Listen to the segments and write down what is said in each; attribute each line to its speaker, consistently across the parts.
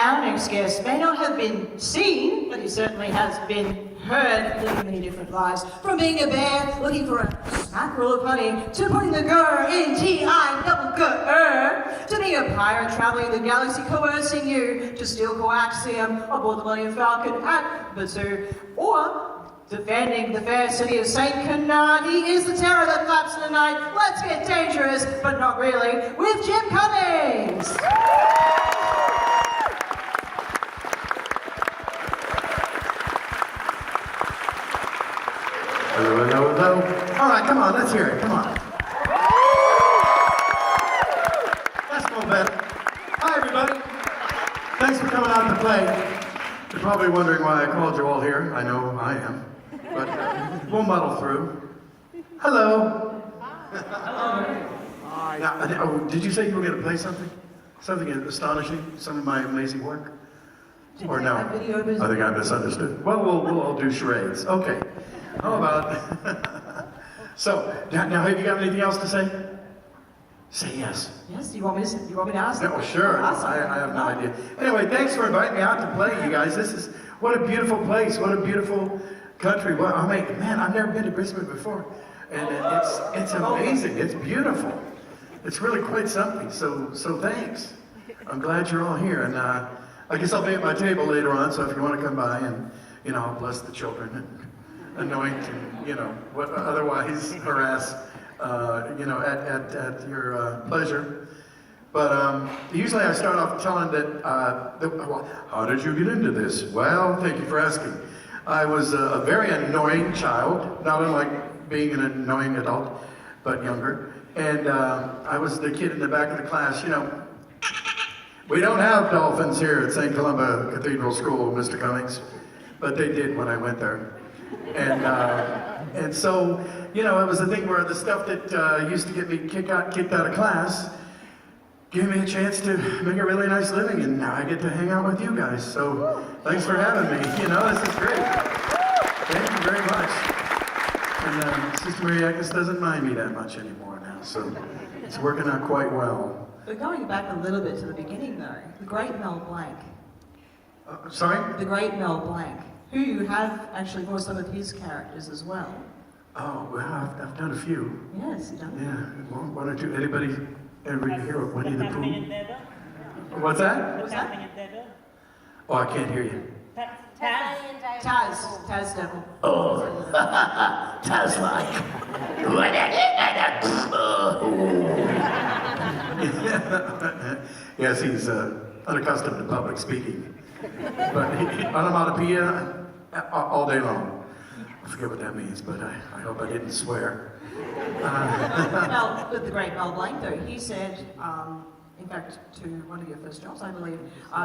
Speaker 1: Our next guest may not have been seen, but he certainly has been heard living many different lives. From being a bear looking for a smackerel of honey, to putting the gur in T-I-double-G-R, to being a pirate traveling the galaxy coercing you to steal coaxium aboard the Millennium Falcon at Batu, or defending the fair city of St. Canard. He is the terror that flaps in the night. Let's get dangerous, but not really, with Jim Cummings.
Speaker 2: Hello, hello, hello. All right, come on, let's hear it. Come on. That's no better. Hi, everybody. Thanks for coming out to play. You're probably wondering why I called you all here. I know I am. But we'll muddle through. Hello. Hello. Now, did you say you were going to play something? Something astonishing? Some of my amazing work? Or no? I think I misunderstood. Well, we'll all do charades. Okay. How about... So, now have you got anything else to say? Say yes.
Speaker 1: Yes, you want me to ask?
Speaker 2: No, sure.
Speaker 1: Awesome.
Speaker 2: I have no idea. Anyway, thanks for inviting me out to play, you guys. What a beautiful place. What a beautiful country. Well, I mean, man, I've never been to Brisbane before. And it's amazing. It's beautiful. It's really quite something. So thanks. I'm glad you're all here. And I guess I'll be at my table later on, so if you want to come by and, I'll bless the children and anoint and, otherwise harass, at your pleasure. But usually I start off telling that, how did you get into this? Well, thank you for asking. I was a very annoying child, not unlike being an annoying adult, but younger. And I was the kid in the back of the class, we don't have dolphins here at St. Columba Cathedral School, Mr. Cummings, but they did when I went there. And so, it was a thing where the stuff that used to get me kicked out of class gave me a chance to make a really nice living, and now I get to hang out with you guys. So thanks for having me. This is great. Thank you very much. And Sister Mariakis doesn't mind me that much anymore now, so it's working out quite well.
Speaker 1: But going back a little bit to the beginning, though, the great Mel Blanc.
Speaker 2: Sorry?
Speaker 1: The great Mel Blanc, who you have actually voiced some of his characters as well.
Speaker 2: Oh, well, I've done a few.
Speaker 1: Yes, you've done.
Speaker 2: Yeah, one or two. Anybody ever hear of Winnie the Pooh? What's that?
Speaker 1: What was that?
Speaker 2: Oh, I can't hear you.
Speaker 1: Taz Devil.
Speaker 2: Oh, Taz like. Yes, he's unaccustomed to public speaking. But onomatopoeia all day long. I forget what that means, but I hope I didn't swear.
Speaker 1: Well, with the great Mel Blanc, though, he said, in fact, to one of your first jobs, I believe,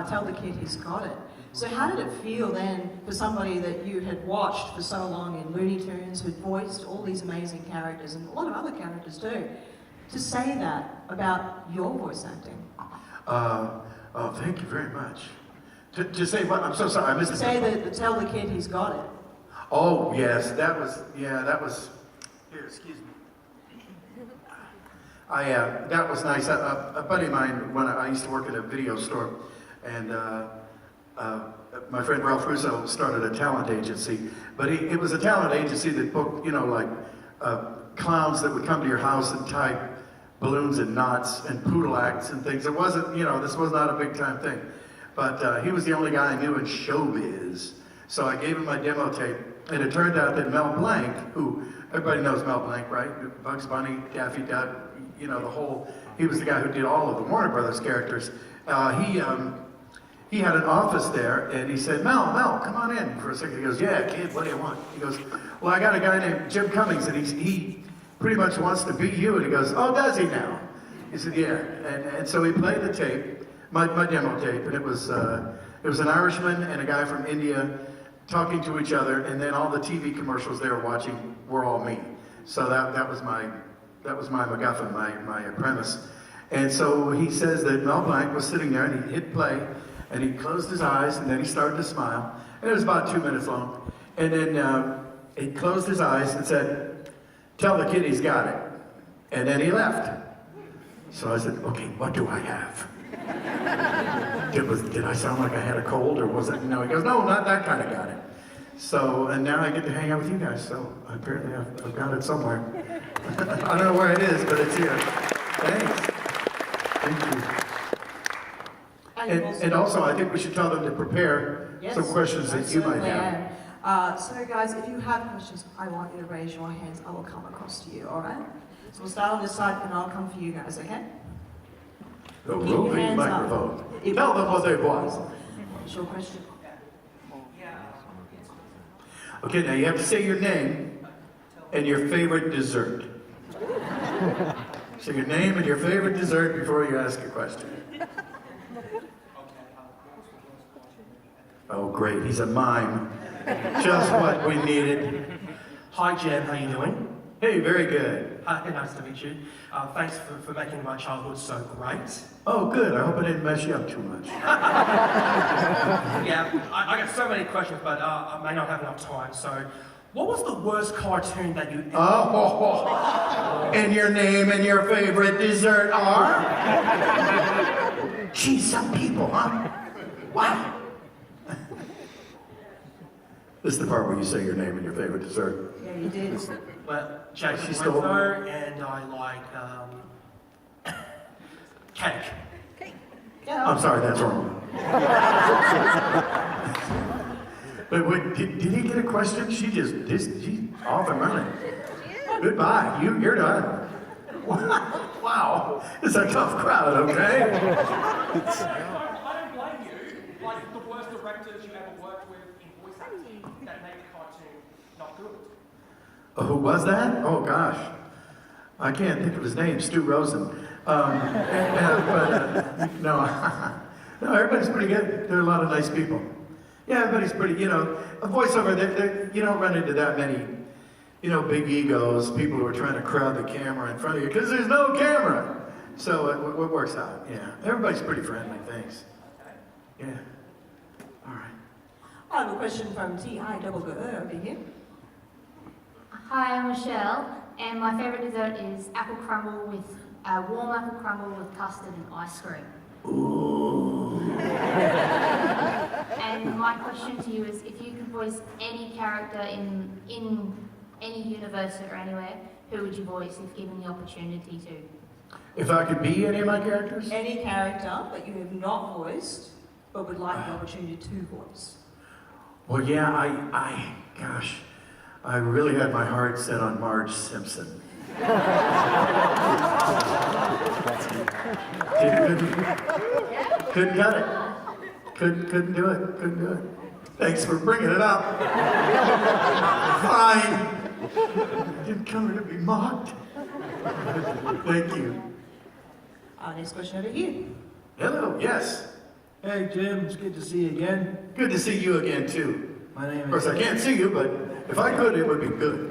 Speaker 1: tell the kid he's got it. So how did it feel then for somebody that you had watched for so long in Looney Tunes, who'd voiced all these amazing characters, and a lot of other characters too, to say that about your voice acting?
Speaker 2: Oh, thank you very much. To say what? I'm so sorry, I missed it.
Speaker 1: Say that, tell the kid he's got it.
Speaker 2: Oh, yes, that was, here, excuse me. That was nice. A buddy of mine, when I used to work at a video store, and my friend Ralph Russo started a talent agency, but it was a talent agency that booked, clowns that would come to your house and tie balloons and knots and poodle acts and things. It wasn't, this was not a big time thing, but he was the only guy I knew in showbiz. So I gave him my demo tape, and it turned out that Mel Blanc, who, everybody knows Mel Blanc, right? Bugs Bunny, Daffy Duck, he was the guy who did all of the Warner Brothers characters. He had an office there, and he said, Mel, come on in for a second. He goes, yeah, kid, what do you want? He goes, well, I got a guy named Jim Cummings, and he pretty much wants to be you. And he goes, oh, does he now? He said, yeah. And so he played the tape, my demo tape, and it was an Irishman and a guy from India talking to each other, and then all the TV commercials they were watching were all me. So that was my MacGuffin, my premise. And so he says that Mel Blanc was sitting there, and he hit play, and he closed his eyes, and then he started to smile. And it was about 2 minutes long. And then he closed his eyes and said, tell the kid he's got it. And then he left. So I said, okay, what do I have? Did I sound like I had a cold, or was it? No, he goes, no, not that kind of got it. So, and now I get to hang out with you guys, so apparently I've got it somewhere. I don't know where it is, but it's here. Thanks. Thank you. And also, I think we should tell them to prepare some questions that you might have.
Speaker 1: So guys, if you have questions, I want you to raise your hands. I will come across to you, all right? So we'll start on this side, and I'll come for you guys, okay?
Speaker 2: The roving microphone. Tell them what they want.
Speaker 1: What's your question?
Speaker 2: Okay, now you have to say your name and your favorite dessert. Say your name and your favorite dessert before you ask a question. Oh, great, he's a mime. Just what we needed.
Speaker 3: Hi, Jem, how you doing?
Speaker 2: Hey, very good.
Speaker 3: Hi, nice to meet you. Thanks for making my childhood so great.
Speaker 2: Oh, good. I hope I didn't mess you up too much.
Speaker 3: Yeah, I got so many questions, but I may not have enough time, so what was the worst cartoon that you ever...
Speaker 2: And your name and your favorite dessert are? Geez, some people, huh? Wow. This is the part where you say your name and your favorite dessert.
Speaker 1: Yeah, you did.
Speaker 3: Well, Jason
Speaker 2: She stole
Speaker 3: Winter, and I like cake.
Speaker 1: Yeah.
Speaker 2: I'm sorry, that's wrong. But wait, did he get a question? She's off and running. Goodbye, you're done. Wow, it's a tough crowd, okay?
Speaker 3: I don't blame you. Like the worst directors you ever worked with in voice acting that made the cartoon not good.
Speaker 2: Who was that? Oh gosh, I can't think of his name. Stu Rosen. No, everybody's pretty good. There are a lot of nice people. Yeah, everybody's pretty. A voiceover. You don't run into that many, big egos. People who are trying to crowd the camera in front of you because there's no camera. So it works out. Yeah, everybody's pretty friendly. Thanks. Yeah. All right.
Speaker 1: I have a question from T.I. over here.
Speaker 4: Hi, I'm Michelle, and my favourite dessert is apple crumble with warm apple crumble with custard and ice cream.
Speaker 2: Ooh.
Speaker 4: And my question to you is, if you could voice any character in any universe or anywhere, who would you voice if given the opportunity to?
Speaker 2: If I could be any of my characters?
Speaker 1: Any character that you have not voiced, but would like the opportunity to voice.
Speaker 2: Well, yeah, gosh, I really had my heart set on Marge Simpson. Couldn't cut it. Couldn't do it. Couldn't do it. Thanks for bringing it up. Fine. Didn't come here to be mocked. Thank you.
Speaker 1: Next question over here.
Speaker 2: Hello. Yes.
Speaker 5: Hey Jim, it's good to see you again.
Speaker 2: Good to see you again too.
Speaker 5: My name
Speaker 2: Of course,
Speaker 5: is...
Speaker 2: I can't see you, but if I could, it would be good.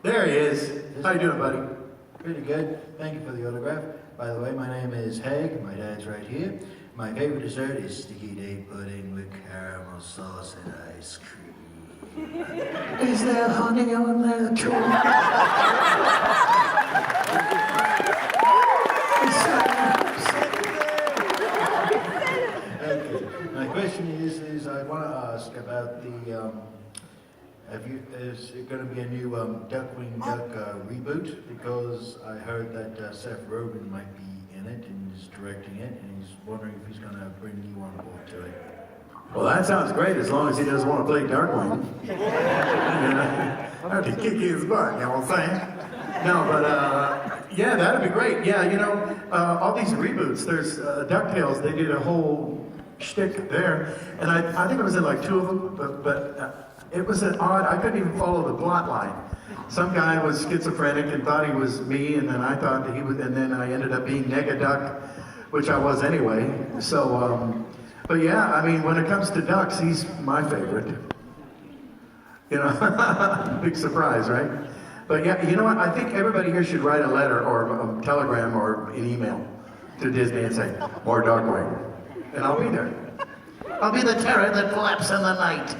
Speaker 2: There he is. How you doing, buddy?
Speaker 5: Pretty good. Thank you for the autograph. By the way, my name is Haig. My dad's right here. My favorite dessert is sticky date pudding with caramel sauce and ice cream.
Speaker 2: Is there honey on there too?
Speaker 5: Okay. My question is I want to ask about the, is it going to be a new Darkwing Duck reboot? Because I heard that Seth Rogen might be in it and is directing it, and he's wondering if he's going to bring you on board to it.
Speaker 2: Well, that sounds great as long as he doesn't want to play Darkwing. I have to kick his butt, you know what I'm saying? No, but yeah, that'd be great. Yeah, all these reboots, there's DuckTales, they did a whole shtick there, and I think it was in like 2 of them, but it was an odd, I couldn't even follow the plot line. Some guy was schizophrenic and thought he was me, and then I thought that he was, and then I ended up being Negaduck, which I was anyway. So, but yeah, I mean, when it comes to ducks, he's my favorite. Big surprise, right? But yeah, you know what? I think everybody here should write a letter or a telegram or an email to Disney and say, more Darkwing. And I'll be there. I'll be the terror that flaps in the night.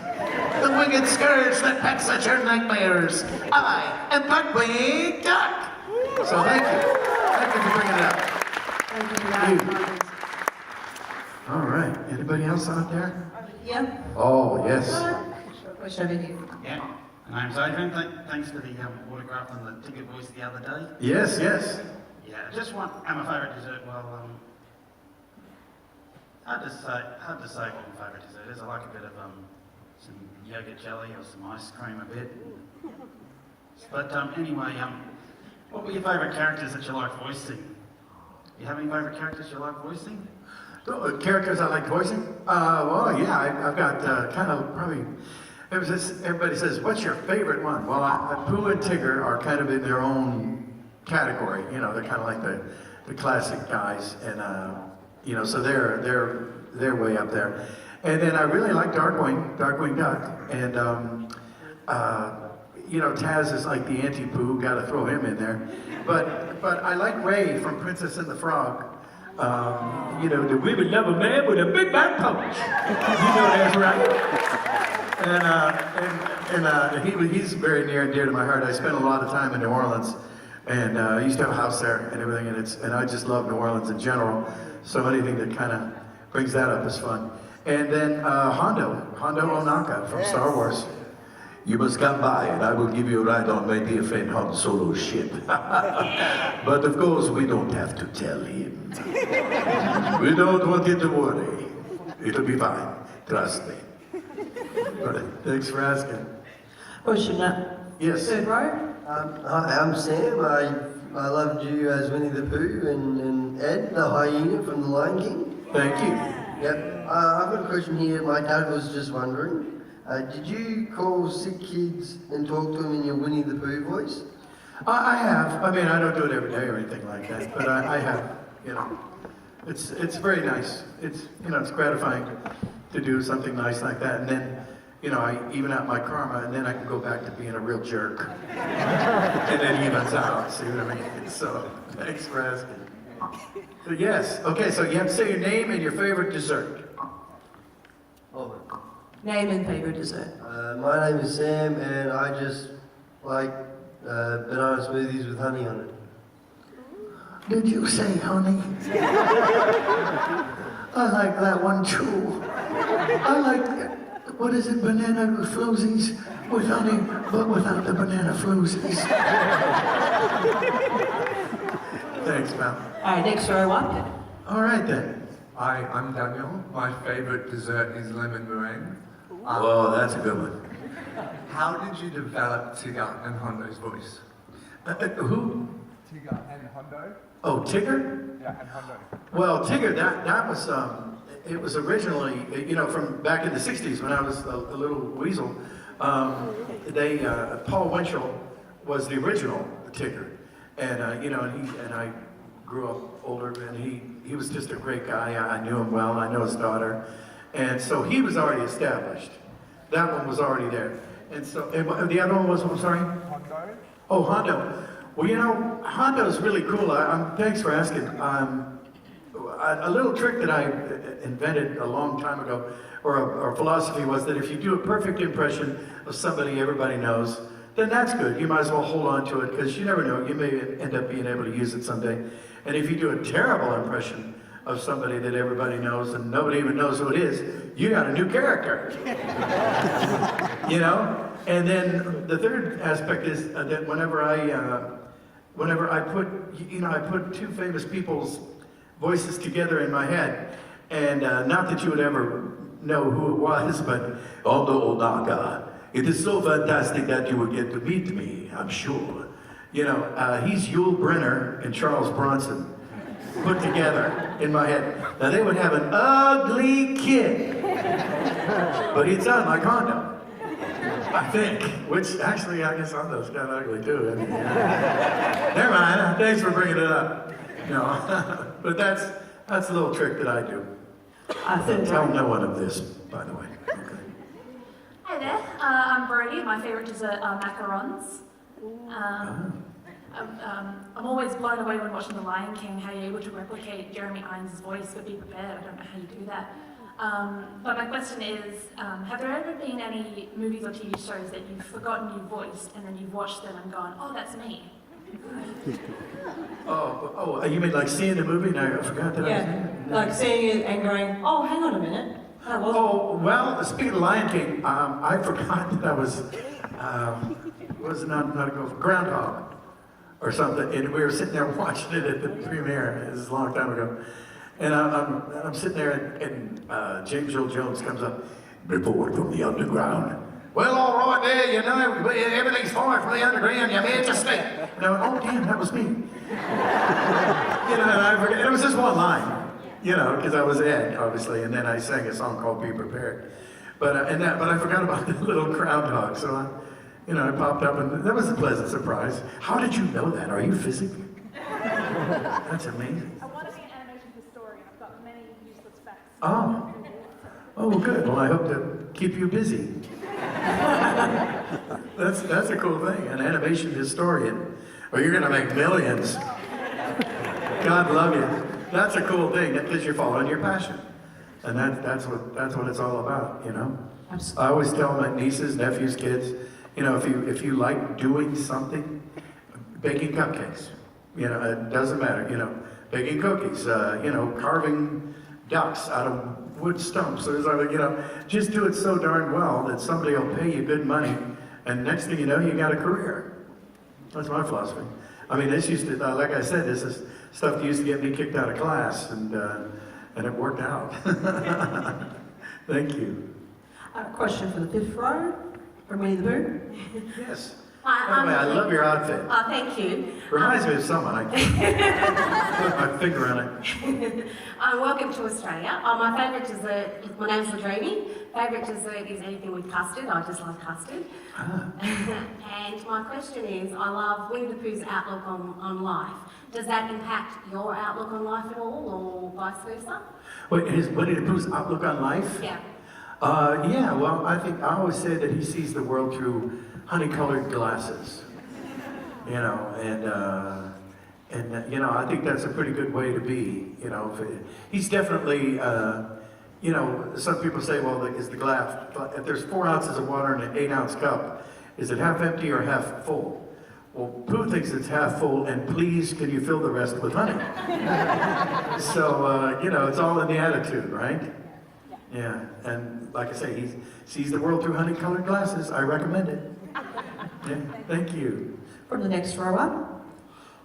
Speaker 2: The winged scourge that pecks at your nightmares. I am Darkwing Duck. So thank you. Thank you for bringing it up.
Speaker 1: Thank you.
Speaker 2: All right. Anybody else out there?
Speaker 1: Yeah.
Speaker 2: Oh, yes.
Speaker 1: Question over here.
Speaker 6: Yeah, my name's Adrian. Thanks for the autograph and the Tigger voice the other day.
Speaker 2: Yes, yes.
Speaker 6: Yeah, just one. And my favourite dessert. Well, hard to say what my favourite dessert is. I like a bit of some yogurt jelly or some ice cream a bit. But anyway, what were your favourite characters that you like voicing? You have any favourite characters you like voicing?
Speaker 2: Characters I like voicing? Well, yeah, I've got kind of probably. Everybody says, "What's your favorite one?" Well, Pooh and Tigger are kind of in their own category. You know, they're kind of like the classic guys, and you know, so they're way up there. And then I really like Darkwing Duck, and you know, Taz is like the anti-Pooh. Got to throw him in there. But I like Ray from Princess and the Frog. You know, the women love a man with a big back punch. You know that's right. And he's very near and dear to my heart. I spent a lot of time in New Orleans, and I used to have a house there and everything. And I just love New Orleans in general. So anything that kind of brings that up is fun. And then Hondo Ohnaka from Star Wars.
Speaker 7: You must come by and I will give you a ride on my dear friend Han Solo's ship. But of course we don't have to tell him. We don't want you to worry. It'll be fine. Trust me.
Speaker 2: All right, thanks for asking.
Speaker 1: Question
Speaker 2: Yes.
Speaker 1: third row.
Speaker 8: Hi, I'm Sam. I loved you as Winnie the Pooh and Ed, the hyena from The Lion King.
Speaker 2: Thank you.
Speaker 8: Yep. I've got a question here. My dad was just wondering, did you call sick kids and talk to them in your Winnie the Pooh voice?
Speaker 2: I have. I mean, I don't do it every day or anything like that, but I have. You know, it's very nice. It's it's gratifying to do something nice like that, and then I even out my karma, and then I can go back to being a real jerk, and then evens out. See what I mean? So thanks for asking. But yes, okay. So you have to say your name and your favorite dessert.
Speaker 8: Oh.
Speaker 1: Name and favorite dessert.
Speaker 8: My name is Sam, and I just like banana smoothies with honey on it.
Speaker 2: Did you say honey? I like that one too. I like, what is it, banana floozies with honey, but without the banana floozies. Thanks, pal.
Speaker 1: All right, next row one.
Speaker 2: All right then.
Speaker 9: Hi, I'm Daniel. My favorite dessert is lemon meringue.
Speaker 7: Oh, that's a good one.
Speaker 9: How did you develop Tigger and Hondo's voice?
Speaker 2: Who?
Speaker 9: Tigger and Hondo?
Speaker 2: Oh, Tigger?
Speaker 9: Yeah, and Hondo.
Speaker 2: Well, Tigger, that was, it was originally, from back in the 60s when I was a little weasel. Paul Winchell was the original Tigger. And, and I grew up older, and he was just a great guy. I knew him well. I know his daughter. And so he was already established. That one was already there. And so, and the other one was, I'm sorry?
Speaker 9: Hondo?
Speaker 2: Oh, Hondo. Well, Hondo's really cool. Thanks for asking. A little trick that I invented a long time ago, or a philosophy, was that if you do a perfect impression of somebody everybody knows, then that's good. You might as well hold on to it, because you never know. You may end up being able to use it someday. And if you do a terrible impression of somebody that everybody knows and nobody even knows who it is, you got a new character. And then the third aspect is that whenever I put two famous people's voices together in my head, and not that you would ever know who it was, but
Speaker 7: Hondo Ohnaka, it is so fantastic that you will get to meet me, I'm sure.
Speaker 2: he's Yul Brynner and Charles Bronson put together in my head. Now they would have an ugly kid, but he'd sound like Hondo, I think. Which actually, I guess Hondo's kind of ugly too. Never mind. Thanks for bringing it up. But that's a little trick that I do. Tell no one of this, by the way. Okay.
Speaker 10: Hi there, I'm Brody. My favourite dessert are macarons. I'm always blown away when watching The Lion King how you're able to replicate Jeremy Irons' voice, but be prepared. I don't know how you do that. But my question is, have there ever been any movies or TV shows that you've forgotten you voiced and then you've watched them and gone, oh, that's me?
Speaker 2: Oh, you mean like seeing the movie and I forgot that I was in
Speaker 1: Yeah,
Speaker 2: it?
Speaker 1: like seeing it and going, oh, hang on a minute. That wasn't.
Speaker 2: Oh, well, speaking of Lion King, I forgot that I was not a Groundhog or something, and we were sitting there watching it at the premiere. It was a long time ago. And I'm sitting there, and James Earl Jones comes up, report from the underground. Well, all right there, you know, everything's fine from the underground, you made a mistake. And I went, oh, damn, that was me. You know, and I forget, it was just one line, you know, because I was Ed, obviously, and then I sang a song called Be Prepared. But I forgot about the little groundhog, so I popped up, and that was a pleasant surprise. How did you know that? Are you physically? That's amazing.
Speaker 10: I want to be an animation historian. I've got many useless facts.
Speaker 2: Oh. Oh, good. Well, I hope to keep you busy. That's a cool thing, an animation historian. Well, you're going to make millions. God love you. That's a cool thing, because you're following your passion. And that's what it's all about, you know? I always tell my nieces, nephews, kids, you know, if you like doing something, baking cupcakes, you know, it doesn't matter, you know, baking cookies, you know, carving ducks out of wood stumps, or you know, just do it so darn well that somebody will pay you good money, and next thing you know, you got a career. That's my philosophy. I mean, this used to, like I said, this is stuff that used to get me kicked out of class, and it worked out. Thank you.
Speaker 1: A question for the fifth row from Winnie the Pooh.
Speaker 2: Yes.
Speaker 11: Hi,
Speaker 2: By the way, I love your outfit.
Speaker 11: thank you.
Speaker 2: Reminds me of someone. I can't put my finger on it.
Speaker 11: Welcome to Australia. My favourite dessert, my name's Ladrini. Favourite dessert is anything with custard. I just love custard. And my question is, I love Winnie the Pooh's outlook on life. Does that impact your outlook on life at all, or vice versa?
Speaker 2: Wait, is Winnie the Pooh's outlook on life?
Speaker 11: Yeah.
Speaker 2: Yeah, well, I always say that he sees the world through honey-colored glasses, you know, and you know, I think that's a pretty good way to be, you know. He's definitely, you know, some people say, well, is the glass, if there's 4 ounces of water in an 8-ounce cup, is it half empty or half full? Well, Pooh thinks it's half full, and please, can you fill the rest with honey? So, you know, it's all in the attitude, right? Yeah, and like I say, he sees the world through honey-colored glasses. I recommend it. Yeah, thank you.
Speaker 1: From the next row up.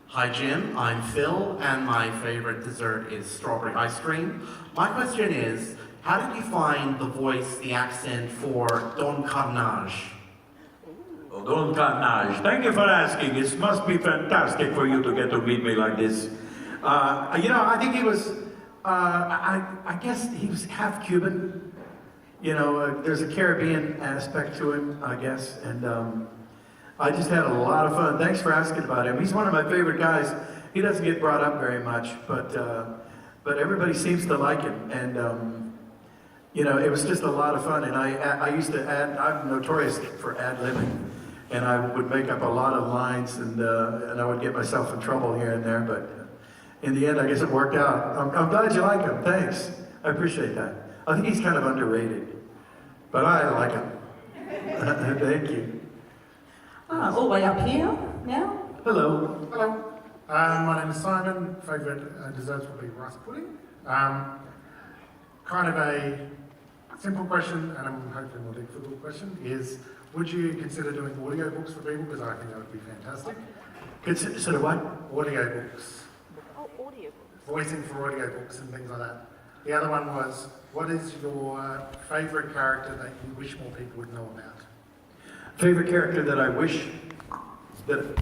Speaker 12: Hi Jim, I'm Phil, and my favorite dessert is strawberry ice cream. My question is, how did you find the voice, the accent for Don Carnage?
Speaker 7: Oh, Don Carnage, thank you for asking. It must be fantastic for you to get to meet me like this.
Speaker 2: You know, I think he was, I guess he was half Cuban. You know, there's a Caribbean aspect to him, I guess, and I just had a lot of fun. Thanks for asking about him. He's one of my favorite guys. He doesn't get brought up very much, but everybody seems to like him, and you know, it was just a lot of fun. And I used to I'm notorious for ad-libbing, and I would make up a lot of lines, and I would get myself in trouble here and there, but in the end, I guess it worked out. I'm glad you like him. Thanks. I appreciate that. I think he's kind of underrated, but I like him. Thank you.
Speaker 1: All the way up here now.
Speaker 2: Hello.
Speaker 13: Hello. My name is Simon. Favourite desserts would be rice pudding. Kind of a simple question, and I'm hoping more difficult question, is would you consider doing audiobooks for people? Because I think that would be fantastic.
Speaker 2: Consider what?
Speaker 13: Audiobooks.
Speaker 10: Oh, audiobooks.
Speaker 13: Voicing for audiobooks and things like that. The other one was, what is your favourite character that you wish more people would know about?
Speaker 2: Favorite character that I wish that...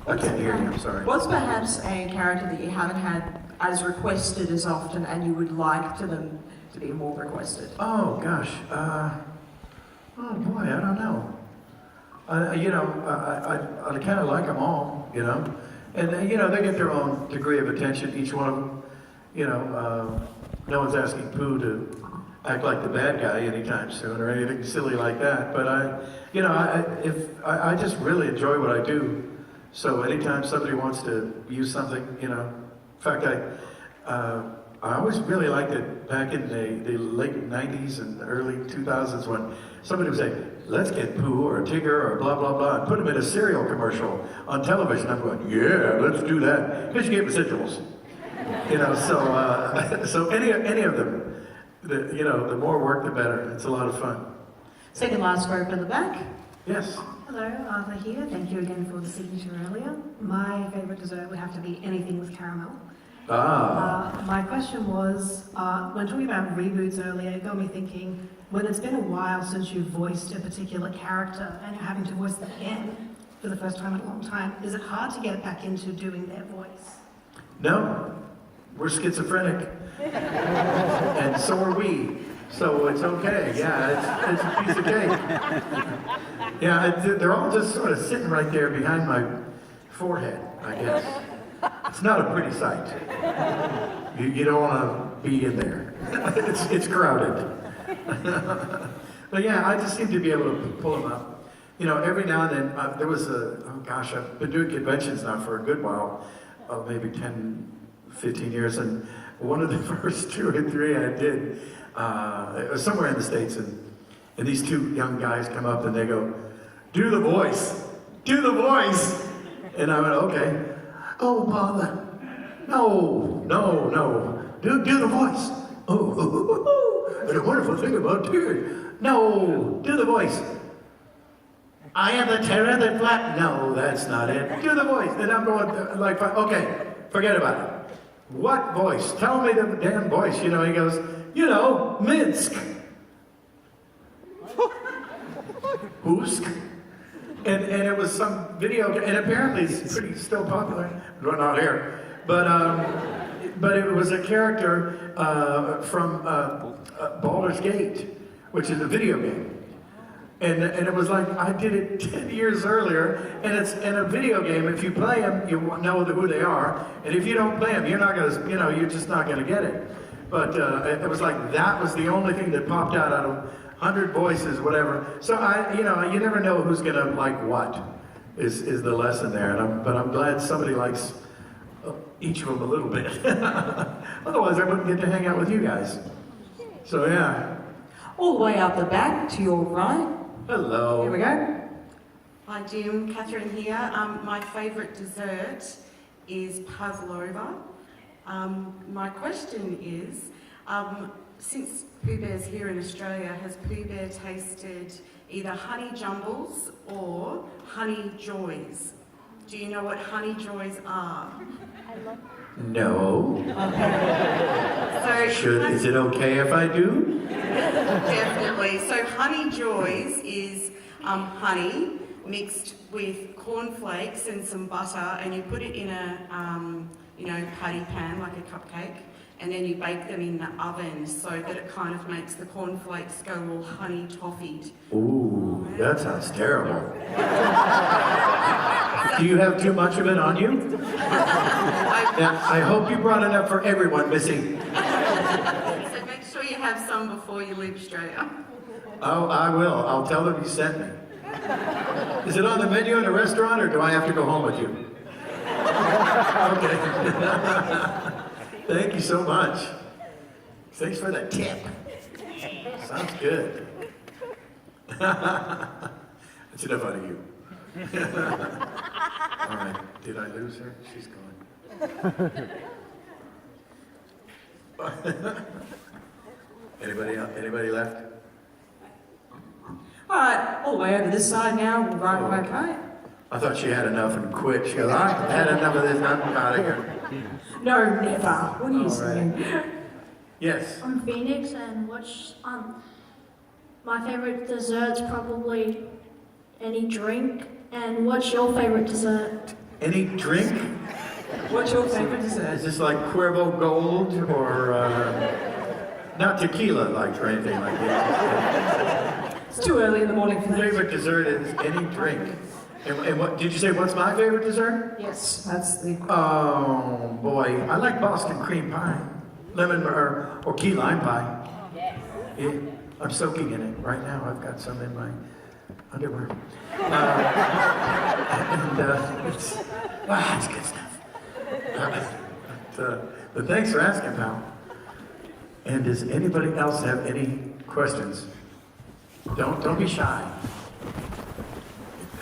Speaker 2: I can't hear you, I'm sorry.
Speaker 1: What's perhaps a character that you haven't had as requested as often and you would like to them to be more requested?
Speaker 2: Oh, gosh. Oh, boy, I don't know. You know, I kind of like them all, you know. And, you know, they get their own degree of attention, each one of them. You know, no one's asking Pooh to act like the bad guy anytime soon or anything silly like that. But I just really enjoy what I do. So anytime somebody wants to use something, you know, in fact, I always really liked it back in the late 90s and early 2000s when somebody would say,
Speaker 7: let's get Pooh or Tigger or blah, blah, blah, and put them in a cereal commercial on television. I'm going, yeah, let's do that. Because you get residuals. You know, so any of them, the more work, the better. It's a lot of fun.
Speaker 1: Second last group in the back.
Speaker 7: Yes.
Speaker 14: Hello, Arthur here. Thank you again for the signature earlier. My favourite dessert would have to be anything with caramel. My question was, when talking about reboots earlier, it got me thinking, when it's been a while since you've voiced a particular character and you're having to voice them again for the first time in a long time, is it hard to get back into doing their voice?
Speaker 7: No, we're schizophrenic. And so are we. So it's okay. Yeah, it's a piece of cake. Yeah, they're all just sort of sitting right there behind my forehead, I guess. It's not a pretty sight. You don't want to be in there. It's crowded. But yeah, I just seem to be able to pull them up. You know, every now and then, there was I've been doing conventions now for a good while, maybe 10, 15 years, and one of the first 2 or 3 I did, it was somewhere in the States, and these 2 young guys come up and they go, do the voice, do the voice. And I went, okay. Oh, bother. No. Do the voice. Oh, and a wonderful thing about Tigger. No, do the voice. I am the terror that flat. No, that's not it. Do the voice. And I'm going like, okay, forget about it. What voice? Tell me the damn voice. You know, he goes, Minsk. Who's? And it was some video, and apparently it's pretty still popular. Well, not here, but it was a character from Baldur's Gate, which is a video game, and it was like I did it 10 years earlier, and it's in a video game. If you play them, you know who they are, and if you don't play them, you're not gonna, you're just not gonna get it. But it was like that was the only thing that popped out of 100 voices, whatever. So you never know who's gonna like what. Is the lesson there, but I'm glad somebody likes each of them a little bit. Otherwise, I wouldn't get to hang out with you guys. So yeah.
Speaker 1: All the way out the back to your right.
Speaker 7: Hello.
Speaker 1: Here we go.
Speaker 15: Hi Jim, Catherine here. My favourite dessert is pavlova. My question is, since Pooh Bear's here in Australia, has Pooh Bear tasted either honey jumbles or honey joys? Do you know what honey joys are?
Speaker 7: No.
Speaker 15: So
Speaker 7: is it okay if I do?
Speaker 15: Definitely. So honey joys is honey mixed with cornflakes and some butter, and you put it in a patty pan like a cupcake, and then you bake them in the oven so that it kind of makes the cornflakes go all honey toffeed.
Speaker 7: Ooh, that sounds terrible. Do you have too much of it on you? I hope you brought enough for everyone, Missy.
Speaker 15: So make sure you have some before you leave Australia.
Speaker 7: Oh, I will. I'll tell them you sent me. Is it on the menu in a restaurant, or do I have to go home with you? Okay. Thank you so much. Thanks for the tip. Sounds good. That's enough out of you. All right. Did I lose her? She's gone. Anybody left?
Speaker 1: All right, all the way over this side now. Right, okay.
Speaker 7: I thought she had enough and quit. She goes, I had enough of this, I'm out of here.
Speaker 1: No, never. What are you saying?
Speaker 7: Yes.
Speaker 16: I'm Phoenix, and my favorite dessert's probably any drink. And what's your favorite dessert?
Speaker 7: Any drink?
Speaker 1: What's your favorite dessert?
Speaker 7: Is this like Cuervo Gold or not tequila like or anything like that?
Speaker 1: It's too early in the morning for that.
Speaker 7: Favorite dessert is any drink. And what did you say? What's my favorite dessert?
Speaker 1: Yes, that's the.
Speaker 7: Oh boy, I like Boston cream pie, lemon or key lime pie. Yeah, I'm soaking in it right now. I've got some in my underwear. It's good stuff. But thanks for asking, pal. And does anybody else have any questions? Don't be shy.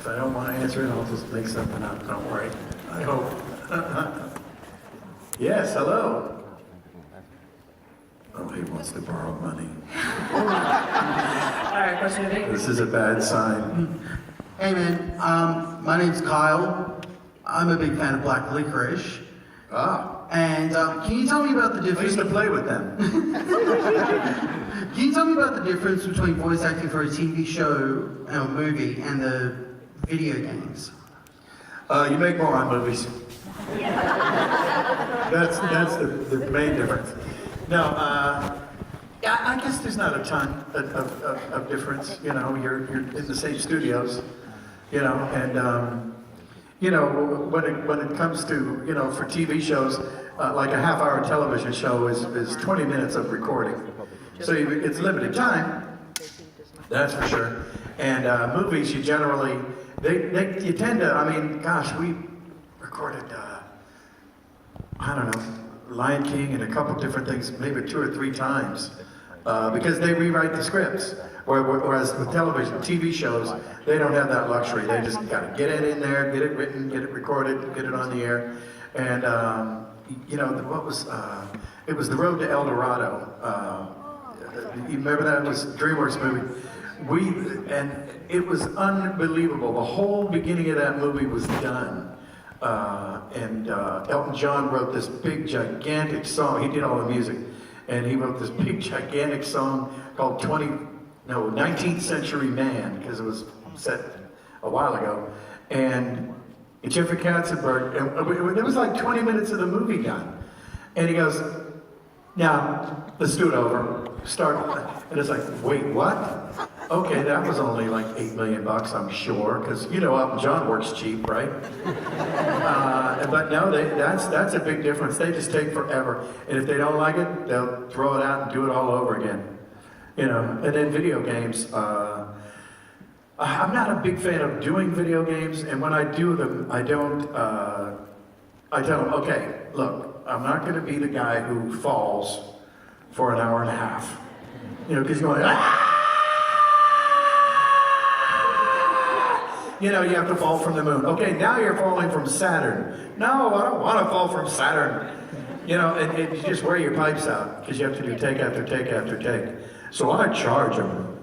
Speaker 2: If I don't want to answer it, I'll just make something up. Don't worry. I hope. Yes, hello. Oh, he wants to borrow money.
Speaker 15: All right, question of
Speaker 2: This is a bad sign.
Speaker 17: Hey man, my name's Kyle. I'm a big fan of Black Licorice. And can you tell me about the difference?
Speaker 2: I used to play with them.
Speaker 17: Can you tell me about the difference between voice acting for a TV show or a movie and the video games?
Speaker 2: You make more on movies. That's the main difference. No, yeah, I guess there's not a ton of difference. You know, you're in the same studios. You know, and you know, when it comes to, you know, for TV shows, like a half-hour television show is 20 minutes of recording, so it's limited time. That's for sure. And movies, you generally you tend to. I mean, gosh, we recorded I don't know, Lion King and a couple different things, maybe 2 or 3 times, because they rewrite the scripts. Whereas with television, TV shows, they don't have that luxury. They just got to get it in there, get it written, get it recorded, get it on the air. And, you know, it was The Road to El Dorado. You remember that? It was a DreamWorks movie. And it was unbelievable. The whole beginning of that movie was done. And Elton John wrote this big, gigantic song. He did all the music. And he wrote this big, gigantic song called 19th Century Man, because it was set a while ago. And Jeffrey Katzenberg, and it was like 20 minutes of the movie done. And he goes, now, let's do it over. Start. And it's like, wait, what? Okay, that was only like $8 million, I'm sure, because, you know, Elton John works cheap, right? But no, that's a big difference. They just take forever. And if they don't like it, they'll throw it out and do it all over again. You know, and then video games. I'm not a big fan of doing video games, and when I do them, I don't, I tell them, okay, look, I'm not going to be the guy who falls for an hour and a half. You know, because you're going, you know, you have to fall from the moon. Okay, now you're falling from Saturn. No, I don't want to fall from Saturn. You know, and you just wear your pipes out, because you have to do take after take after take. So I charge them.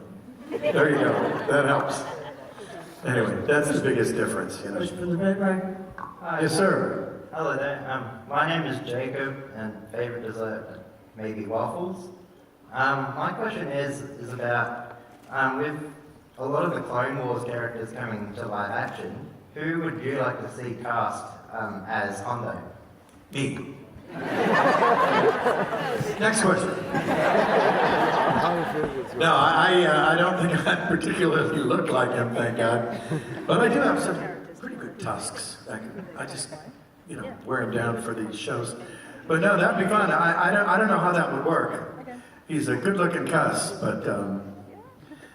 Speaker 2: There you go. That helps. Anyway, that's the biggest difference, you know.
Speaker 18: Hi.
Speaker 2: Yes, sir.
Speaker 18: Hello there. My name is Jacob, and favorite dessert maybe waffles. My question is about with a lot of the Clone Wars characters coming to live action, who would you like to see cast as Hondo?
Speaker 2: Me. Next question. No, I don't think I particularly look like him, thank God. But I do have some pretty good tusks. I just, you know, wear them down for these shows. But no, that'd be fun. I don't know how that would work. He's a good-looking cuss, but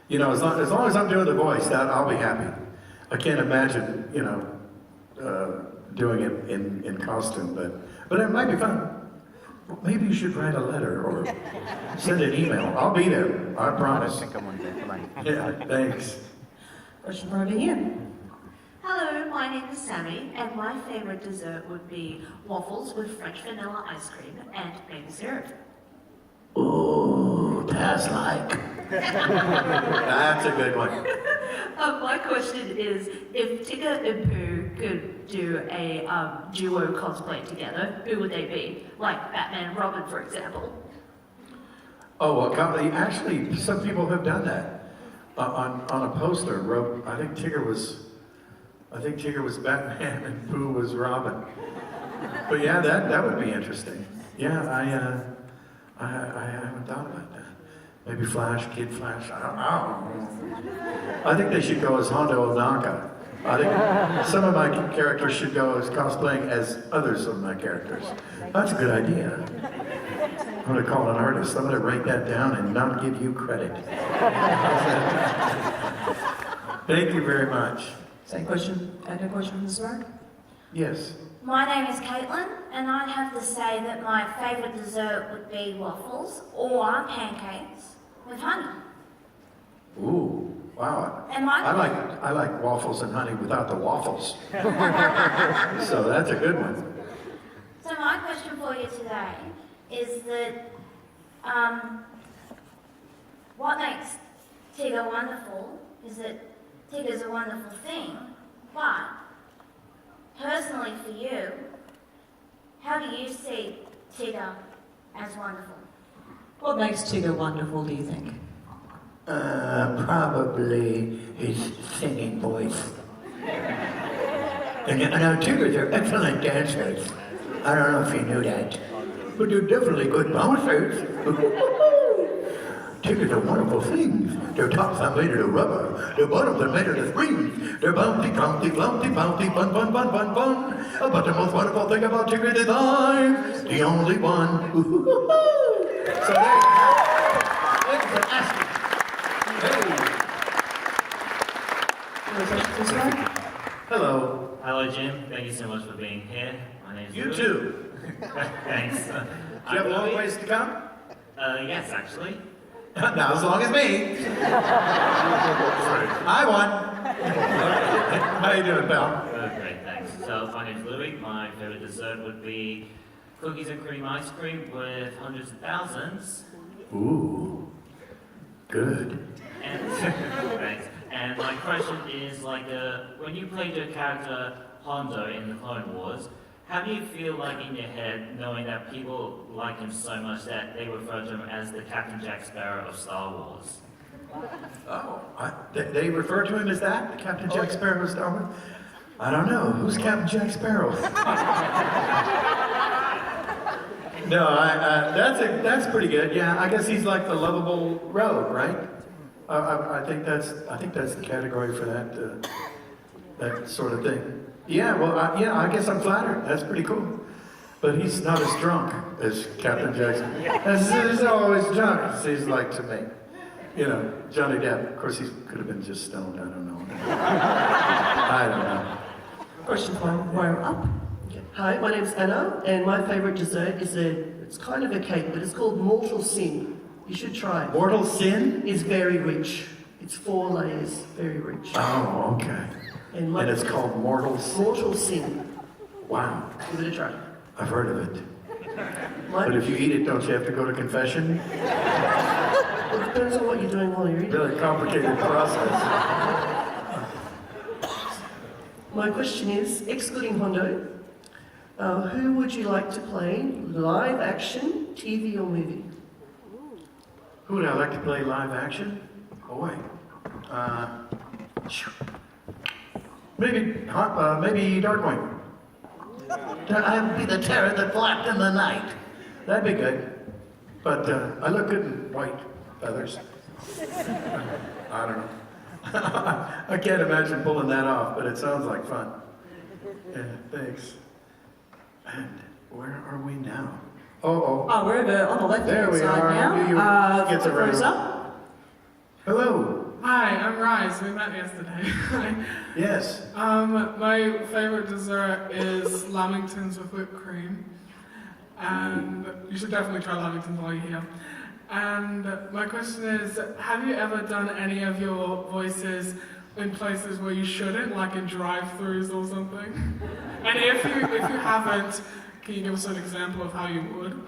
Speaker 2: you know, as long as I'm doing the voice, I'll be happy. I can't imagine, you know, doing it in costume, but it might be fun. Maybe you should write a letter or send an email. I'll be there, I promise. Yeah, thanks.
Speaker 1: Question for over here.
Speaker 19: Hello, my name is Sammy, and my favorite dessert would be waffles with French vanilla ice cream and maple syrup.
Speaker 7: Ooh, that's like.
Speaker 2: That's a good one.
Speaker 19: My question is, if Tigger and Pooh could do a duo cosplay together, who would they be? Like Batman and Robin, for example.
Speaker 2: Oh, well, actually, some people have done that. On a poster, I think Tigger was Batman and Pooh was Robin. But yeah, that would be interesting. Yeah, I haven't thought about that. Maybe Flash, Kid Flash, I don't know. I think they should go as Hondo Ohnaka. I think some of my characters should go as cosplaying as others of my characters. That's a good idea. I'm going to call an artist. I'm going to write that down and not give you credit. Thank you very much.
Speaker 1: Same question. Any question from the sir?
Speaker 2: Yes.
Speaker 20: My name is Caitlin, and I'd have to say that my favourite dessert would be waffles or pancakes with honey.
Speaker 2: Ooh.
Speaker 7: Wow.
Speaker 20: And my
Speaker 7: I like waffles and honey without the waffles. So that's a good one.
Speaker 20: So my question for you today is that what makes Tigger wonderful is that Tigger's a wonderful thing, but personally for you, how do you see Tigger as wonderful?
Speaker 1: What makes Tigger wonderful, do you think?
Speaker 7: Probably his singing voice. And now Tiggers are excellent dancers. I don't know if you knew that, but they're definitely good bouncers. Tiggers are wonderful things. Their tops are made of rubber. Their bottoms are made of springs. They're bouncy, bouncy, bouncy, bouncy, bun, bun, bun, bun, bun. But the most wonderful thing about Tiggers is I'm the only one. So there you go. Thank you for asking. Hello.
Speaker 21: Hello, Jim. Thank you so much for being here. My name's
Speaker 7: You
Speaker 21: Louis.
Speaker 7: too.
Speaker 21: Thanks.
Speaker 7: Do you have a long ways to come?
Speaker 21: Yes, actually.
Speaker 7: Not as long as me. I won. How you doing, pal?
Speaker 21: Great, thanks. So, my name's Louis. My favorite dessert would be cookies and cream ice cream with hundreds of thousands.
Speaker 7: Ooh, good.
Speaker 21: And, thanks. And my question is, like, when you played your character Hondo in the Clone Wars, how do you feel like in your head knowing that people like him so much that they refer to him as the Captain Jack Sparrow of Star Wars?
Speaker 7: Oh, they refer to him as that? Captain Jack Sparrow of Star Wars? I don't know. Who's Captain Jack Sparrow? No, that's pretty good. Yeah, I guess he's like the lovable rogue, right? I think that's the category for that sort of thing. Yeah, well, I guess I'm flattered. That's pretty cool. But he's not as drunk as Captain Jackson. He's always drunk, it seems like to me. You know, Johnny Depp. Of course, he could have been just stoned. I don't know. I don't know.
Speaker 22: Question for up. Hi, my name's Anna, and my favourite dessert is it's kind of a cake, but it's called Mortal Sin. You should try it.
Speaker 7: Mortal Sin?
Speaker 22: It's very rich. It's 4 layers, very rich.
Speaker 7: Oh, okay. And it's called Mortal Sin?
Speaker 22: Mortal Sin.
Speaker 7: Wow.
Speaker 22: Give it a try.
Speaker 7: I've heard of it. But if you eat it, don't you have to go to confession?
Speaker 22: Well, it depends on what you're doing while you're eating.
Speaker 7: Really complicated process.
Speaker 22: My question is, excluding Hondo, who would you like to play live action, TV or movie?
Speaker 7: Who would I like to play live action? Boy. Maybe Darkwing. I'd be the terror that flapped in the night. That'd be good. But I look good in white feathers. I don't know. I can't imagine pulling that off, but it sounds like fun. Yeah, thanks. And where are we now? Oh,
Speaker 1: we're on the left
Speaker 7: there
Speaker 1: hand
Speaker 7: we
Speaker 1: side
Speaker 7: are.
Speaker 1: now.
Speaker 7: Gets around.
Speaker 1: Close up.
Speaker 7: Hello.
Speaker 23: Hi, I'm Rise. We met yesterday.
Speaker 7: Yes.
Speaker 23: My favorite dessert is lamingtons with whipped cream, and you should definitely try lamingtons while you're here. And my question is, have you ever done any of your voices in places where you shouldn't, like in drive-thrus or something? And if you haven't, can you give us an example of how you would?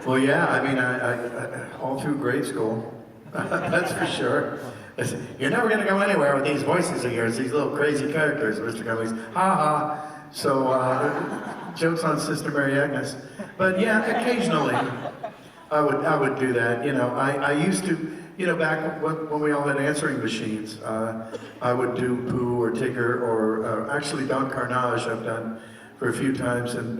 Speaker 7: Well, yeah, I mean, I all through grade school, that's for sure. You're never going to go anywhere with these voices of yours, these little crazy characters, Mr. Cummings. Ha ha. So, jokes on Sister Mary Agnes. But yeah, occasionally, I would do that. You know, I used to, you know, back when we all had answering machines, I would do Pooh or Tigger or actually Don Carnage I've done for a few times, and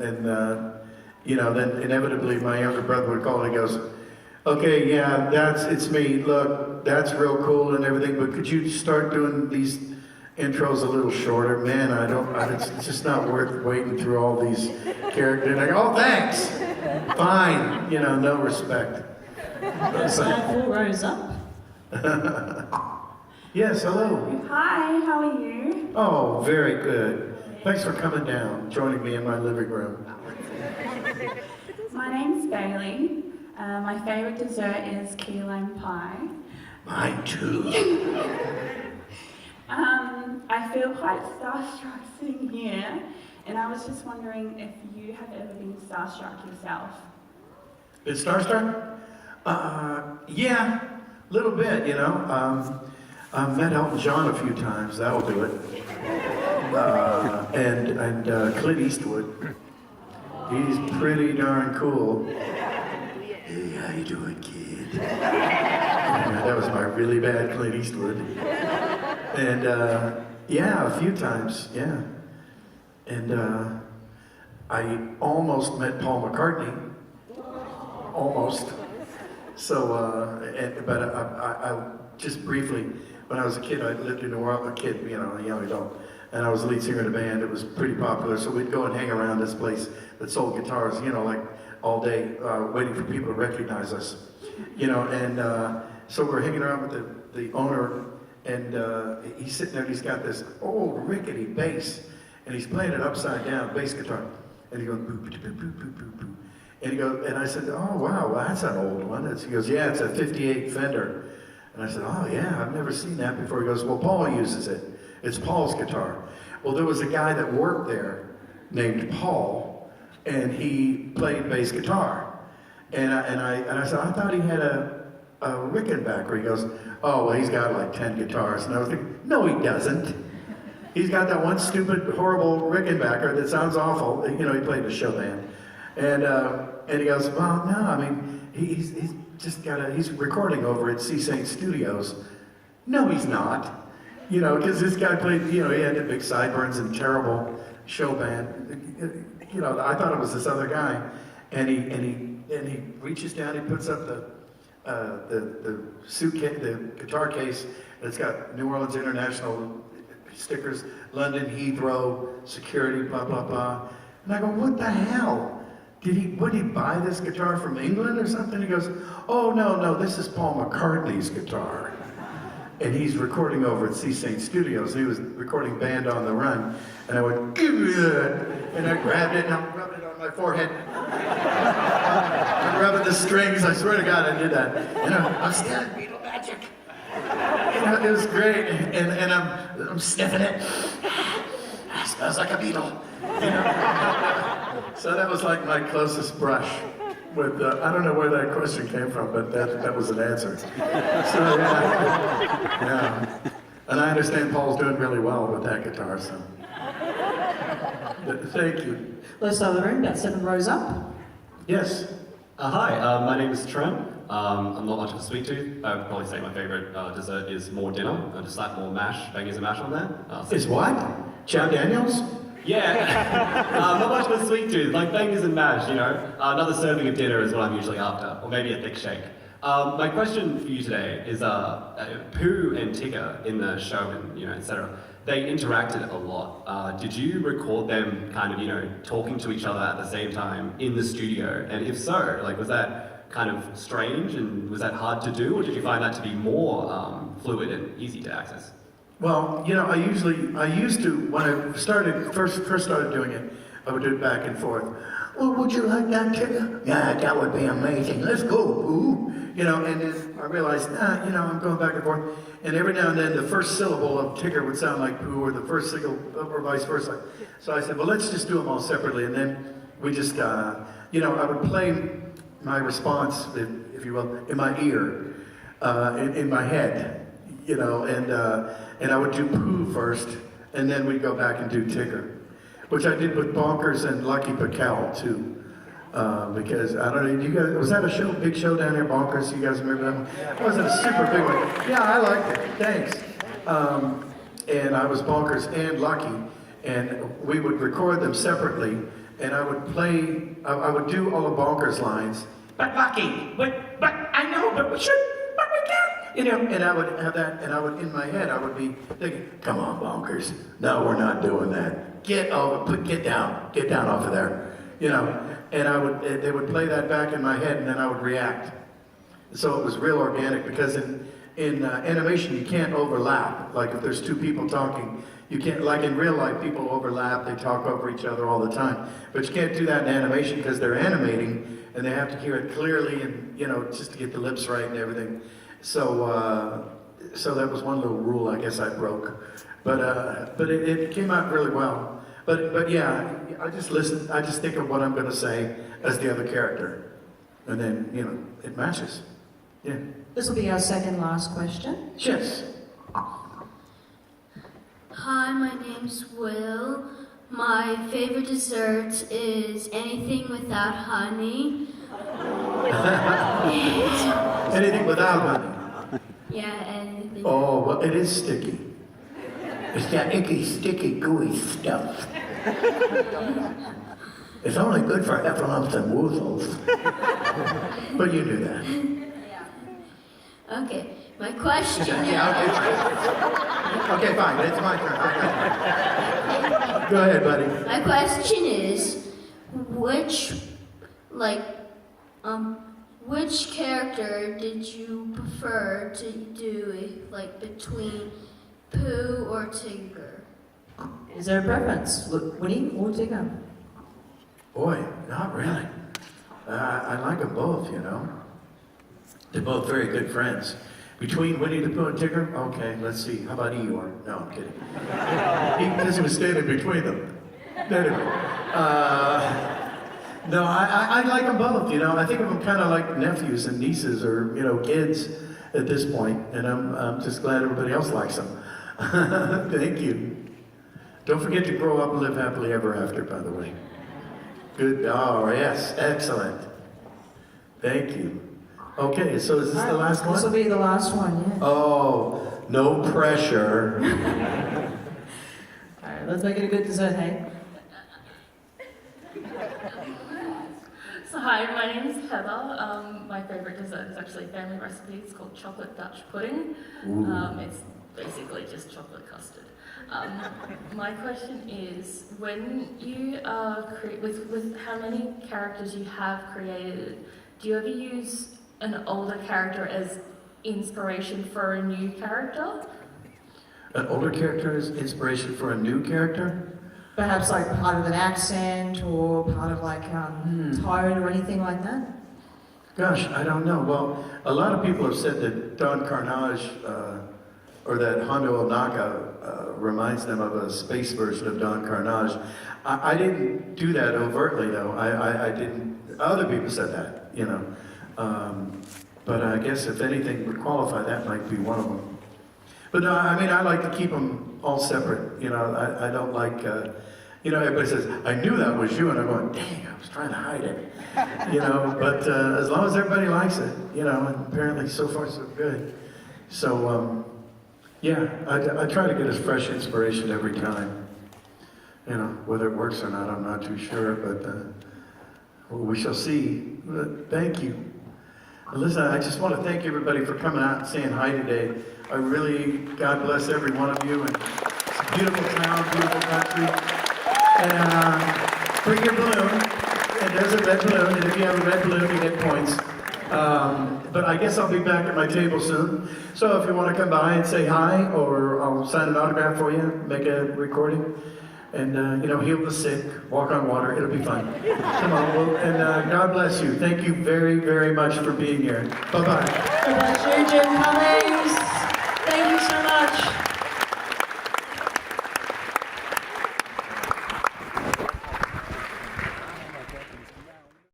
Speaker 7: you know, then inevitably my younger brother would call and he goes, okay, yeah, it's me. Look, that's real cool and everything, but could you start doing these intros a little shorter? Man, it's just not worth waiting through all these characters. And I go, oh, thanks. Fine. You know, no respect.
Speaker 1: Four rows up.
Speaker 7: Yes, hello.
Speaker 24: Hi, how are you?
Speaker 7: Oh, very good. Thanks for coming down, joining me in my living room.
Speaker 24: My name's Bailey. My favourite dessert is key lime pie.
Speaker 7: Mine too.
Speaker 24: I feel quite starstruck sitting here, and I was just wondering if you have ever been starstruck yourself.
Speaker 2: Been starstruck? Yeah, a little bit, you know. I've met Elton John a few times, that'll do it. And Clint Eastwood. He's pretty darn cool. Hey, how you doing, kid? Yeah, that was my really bad Clint Eastwood. And yeah, a few times, yeah. And I almost met Paul McCartney. Almost. So, but I just briefly, when I was a kid, I lived in New Orleans, a kid, you know, a young adult, and I was the lead singer in a band. It was pretty popular, so we'd go and hang around this place that sold guitars, you know, like all day, waiting for people to recognize us, you know, and so we're hanging around with the owner, and he's sitting there, and he's got this old rickety bass, and he's playing it upside down, bass guitar, and he goes, boo, boo, boo, boo, boo, boo, boo. And he goes, and I said, oh wow, well, that's an old one. He goes, yeah, it's a '58 Fender. And I said, oh yeah, I've never seen that before. He goes, well, Paul uses it. It's Paul's guitar. Well, there was a guy that worked there named Paul, and he played bass guitar. And I said, I thought he had a Rickenbacker. He goes, oh, well, he's got like 10 guitars. And I was thinking, no, he doesn't. He's got that one stupid, horrible Rickenbacker that sounds awful. You know, he played the show band. And he goes, well, no, I mean, he's just got he's recording over at C. St. Studios. No, he's not. You know, because this guy played, you know, he had the big sideburns and terrible show band. You know, I thought it was this other guy. And he reaches down, he puts up the suitcase, the guitar case that's got New Orleans International stickers, London Heathrow, security, blah, blah, blah. And I go, what the hell? Would he buy this guitar from England or something? He goes, oh, no, this is Paul McCartney's guitar. And he's recording over at C. St. Studios. He was recording Band on the Run. And I went, give me that. And I grabbed it and I rubbed it on my forehead. I'm rubbing the strings. I swear to God I did that. And I'm stealing Beatle magic. You know, it was great. And I'm sniffing it. It smells like a beetle. You know? So that was like my closest brush with, I don't know where that question came from, but that was an answer. So yeah. And I understand Paul's doing really well with that guitar, so. But thank you.
Speaker 1: Let's start the room, about 7 rows up.
Speaker 2: Yes.
Speaker 3: Hi, my name is Trent. I'm not much of a sweet tooth. I would probably say my favorite dessert is more dinner. I just slap more mash, bangers and mash on there.
Speaker 2: Is what? Jack Daniels?
Speaker 3: Yeah, not much of a sweet tooth, like bangers and mash, you know. Another serving of dinner is what I'm usually after, or maybe a thick shake. My question for you today is, Pooh and Tigger in the show and, you know, etc., they interacted a lot. Did you record them kind of, you know, talking to each other at the same time in the studio? And if so, like, was that kind of strange and was that hard to do, or did you find that to be more fluid and easy to access?
Speaker 2: Well, you know, I used to, when I first started doing it, I would do it back and forth. Well, would you like that, Tigger? Yeah, that would be amazing. Let's go, Pooh. You know, and then I realized, you know, I'm going back and forth. And every now and then, the first syllable of Tigger would sound like Pooh, or the first syllable, or vice versa. So I said, well, let's just do them all separately. And then we just, you know, I would play my response, if you will, in my ear, in my head. You know, and I would do Pooh first, and then we'd go back and do Tigger, which I did with Bonkers and Lucky Pacal too, because I don't know, you guys, was that a show, big show down here, Bonkers? You guys remember that one? It wasn't a super big one. Yeah, I liked it. Thanks. And I was Bonkers and Lucky, and we would record them separately, and I would play. I would do all the Bonkers lines. But Lucky, but I know, but we should. You know, and I would have that, and I would, in my head, I would be thinking, come on, Bonkers. No, we're not doing that. Get down off of there. You know, and they would play that back in my head, and then I would react. So it was real organic, because in animation, you can't overlap. Like if there's two people talking, you can't, like in real life, people overlap, they talk over each other all the time. But you can't do that in animation because they're animating, and they have to hear it clearly, and, you know, just to get the lips right and everything. So that was one little rule I guess I broke. But it came out really well. But yeah, I just listen. I just think of what I'm going to say as the other character, and then it matches. Yeah.
Speaker 1: This will be our second last question.
Speaker 2: Yes.
Speaker 16: Hi, my name's Will. My favorite dessert is anything without honey.
Speaker 2: Anything without honey.
Speaker 16: Yeah, anything.
Speaker 7: Oh, well, it is sticky. It's that icky, sticky, gooey stuff. It's only good for heffalumps and woozles. But you knew that.
Speaker 16: Okay, my question.
Speaker 2: Okay, fine. It's my turn. Go ahead, buddy.
Speaker 16: My question is, which character did you prefer to do, between Pooh or Tigger?
Speaker 1: Is there a preference? Winnie or Tigger?
Speaker 2: Boy, not really. I like them both, They're both very good friends. Between Winnie the Pooh and Tigger, okay, let's see. How about Eeyore? No, I'm kidding. This was standing between them. Anyway, no, I like them both. I think of them kind of like nephews and nieces, or kids at this point, and I'm just glad everybody else likes them. Thank you. Don't forget to grow up and live happily ever after, by the way. Good. Oh, yes. Excellent. Thank you. Okay, so is this the last one?
Speaker 1: This will be the last one, yeah.
Speaker 2: Oh, no pressure.
Speaker 1: All right, let's make it a good dessert, hey?
Speaker 10: So hi, my name is Heather. My favorite dessert is actually a family recipe. It's called chocolate Dutch pudding. It's basically just chocolate custard. My question is, when you with how many characters you have created, do you ever use an older character as inspiration for a new character?
Speaker 2: An older character is inspiration for a new character?
Speaker 1: Perhaps like part of an accent or part of tone or anything like that?
Speaker 2: Gosh, I don't know. Well, a lot of people have said that Don Carnage or that Hondo Ohnaka reminds them of a space version of Don Carnage. I didn't do that overtly, though. I didn't. Other people said that, but I guess if anything would qualify, that might be one of them. But no, I mean, I like to keep them all separate. I don't like, everybody says, I knew that was you, and I'm going, dang, I was trying to hide it. But as long as everybody likes it, and apparently so far so good. So, yeah, I try to get as fresh inspiration every time. Whether it works or not, I'm not too sure, but we shall see. Thank you. Listen, I just want to thank everybody for coming out and saying hi today. I really, God bless every one of you. And it's a beautiful town, beautiful country. And bring your balloon. And there's a red balloon. And if you have a red balloon, you get points. But I guess I'll be back at my table soon. So if you want to come by and say hi, or I'll sign an autograph for you, make a recording, and heal the sick, walk on water, it'll be fun. Come on, and God bless you. Thank you very, very much for being here. Bye-bye.
Speaker 1: God bless you, Jim Cummings. Thank you so much.